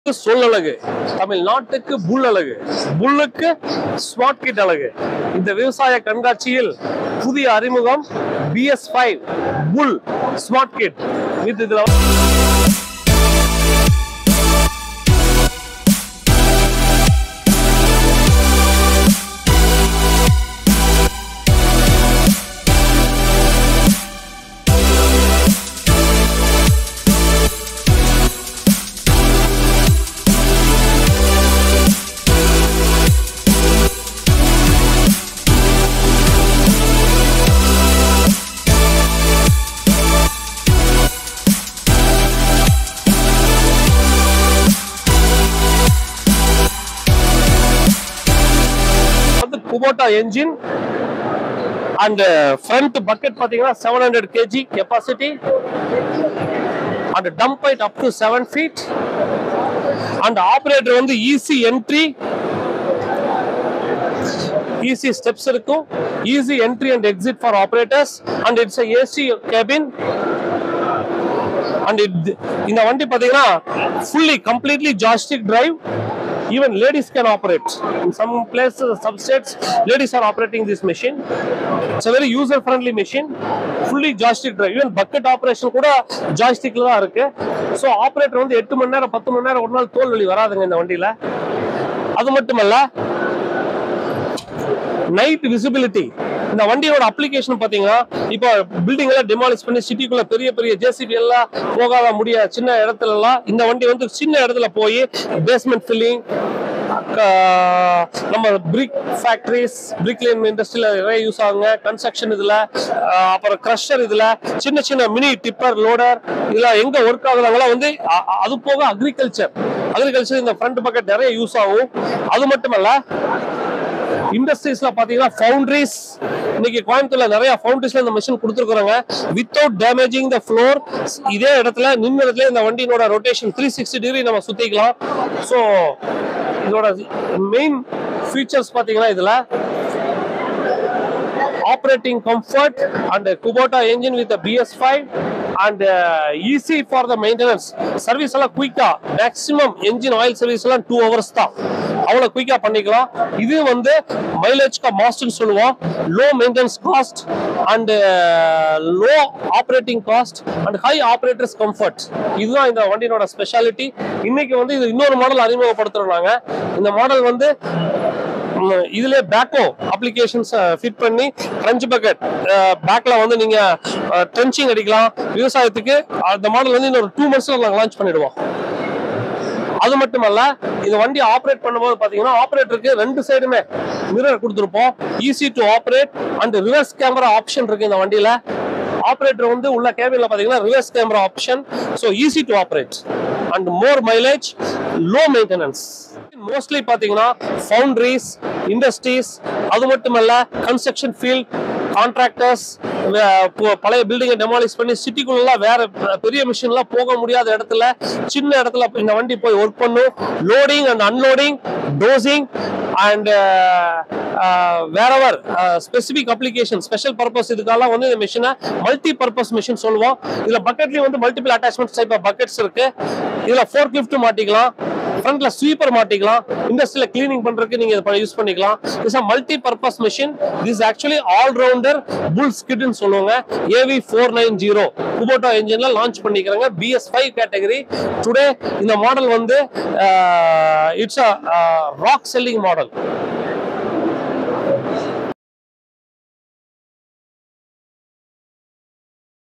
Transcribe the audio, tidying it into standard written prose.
சொல்லலகு தமிழ்நாட்டுக்கு புல் அழகு, புல்லுக்கு smart kit அழகு. இந்த விவசாய கண்காட்சியில் புதிய அறிமுகம் BS5 புல் ஸ்மார்ட் கிட். இதுல Kubota engine and front bucket pathina 700 kg capacity and dump height up to 7 feet and operator on the easy entry, easy steps irukku, easy entry and exit for operators, and it's a AC cabin. And in the vandi pathina fully completely joystick drive. Even ladies can operate. In some places, some states, ladies are operating this machine. It's a very user-friendly machine. Fully joystick drive. Even bucket operation kuda joystick la irukku. So operator வந்து 8 மணி நேரம் 10 மணி நேரம் ஒரு நாள் தோல் வலி வராதுங்க இந்த வண்டியில. அது மட்டுமல்ல, நைட் விசிபிலிட்டி. இந்த வண்டியோட அப்ளிகேஷன் பாத்தீங்கன்னா, இப்போ பில்டிங் எல்லாம் டெமாலிஷ் பண்ணி சிட்டிக்குள்ள பெரிய பெரிய ஜேசிபி எல்லாம் போகாத முடியாத சின்ன இடத்துல எல்லாம் இந்த வண்டி வந்து சின்ன இடத்துல போய் பேஸ்மெண்ட் ஃபில்லிங், நம்ம பிரிக் ஃபேக்டரிஸ், பிரிக் லைன் இண்டஸ்ட்ரியில நிறைய யூஸ் ஆகுங்க. கன்ஸ்ட்ரக்ஷன் இதுல, அப்புறம் கிரஷர் இதுல, சின்ன சின்ன மினி டிப்பர் லோடர் இதெல்லாம் எங்க ஒர்க் ஆகுறாங்களோ வந்து அது போக அக்ரிகல்ச்சர் இந்த ஃப்ரண்ட் பக்கெட் நிறைய யூஸ் ஆகும். அது மட்டுமல்ல, இண்டஸ்ட்ரீஸ்ல பாத்தீங்கன்னா ஃபவுண்டரிஸ், இன்னைக்கு கோயம்புத்தூர்ல நிறைய ஃபவுண்டரிஸ்ல இந்த மெஷின் கொடுத்துருக்காங்க. வித்தவுட் டேமேஜிங் த ஃப்ளோர், இதே இடத்துல நின்ன இடத்துல இந்த வண்டியோட ரொட்டேஷன் 360 டிகிரி நம்ம சுத்திக்கலாம். ஸோ இதோட மெயின் ஃபீச்சர்ஸ் பாத்தீங்கன்னா இதுல operating comfort and Kubota engine with a BS5 and easy for the maintenance. Service எல்லாம் குயிக்கா, மேக்ஸிமம் engine oil service எல்லாம் 2 hours தான், அவ்வளவு குயிக்கா பண்ணிக்கலாம். இது வந்து மைலேஜ் கா மாஸ்டர்னு சொல்லுவோம். Low maintenance cost and low operating cost and high operators comfort. இதுதான் இந்த வண்டியோட ஸ்பெஷாலிட்டி. இன்னைக்கு வந்து இது இன்னொரு மாடல் அறிமுகப்படுத்துறோம் நாங்க. இந்த மாடல் வந்து இதுல பேக்கோ அப்ளிகேஷன்ஸ் ஃபிட் பண்ணி ட்ரெஞ்ச் பக்கெட் பேக்ல வந்து நீங்க ட்ரெஞ்சிங் அடிக்கலாம் விவசாயத்துக்கு. அந்த மாடல் வந்து இன்னொரு 2 monthsல நாங்க லான்ச் பண்ணிடுவோம். அது மட்டுமல்ல, இந்த வண்டி ஆப்ரேட் பண்ணும்போது பாத்தீங்கன்னா ஆப்ரேட்டருக்கு 2 சைடுமே மிரர் கொடுத்துருப்போம். Easy to operate and reverse camera option இருக்கு இந்த வண்டியில. ஆப்ரேட்டர் வந்து உள்ள கேபின்ல பாத்தீங்கன்னா reverse camera option. So easy to operate and more mileage, low maintenance. Mostly பாத்தீங்கன்னா ஃபவுண்டரிஸ், இண்டஸ்ட்ரீஸ், அது மட்டுமல்ல கன்ஸ்ட்ரக்ஷன் ஃபீல்ட், கான்ட்ராக்டர்ஸ், பழைய பில்டிங்கை டெமாலிஷ் பண்ணி சிட்டிக்குள்ள வேற பெரிய மிஷின்லாம் போக முடியாத இடத்துல சின்ன இடத்துல இந்த வண்டி போய் ஒர்க் பண்ணும். Loading and unloading, dosing and wherever specific application, special purpose, இதுக்கெல்லாம் வந்து இந்த மிஷினை மல்டி பர்பஸ் மிஷின் சொல்லுவோம். இதுல பக்கெட்லயும் வந்து multiple attachment type of buckets இருக்கு. இதுல ஃபோர்க் லிஃப்ட் மாட்டிக்கலாம், ஃப்ரண்ட்ல ஸ்வீப்பர் மாட்டிக்கலாம், இண்டஸ்ட்ரியில கிளீனிங் பண்றதுக்கு நீங்க இத யூஸ் பண்ணிக்கலாம். It's a multi purpose machine. This actually all rounder full skid னு சொல்லுவாங்க. AV490 Kubota என்ஜின்ல லான்ச் பண்ணிக்கறாங்க BS5 கேட்டகரி. டுடே இந்த மாடல் வந்து it's a rock selling model.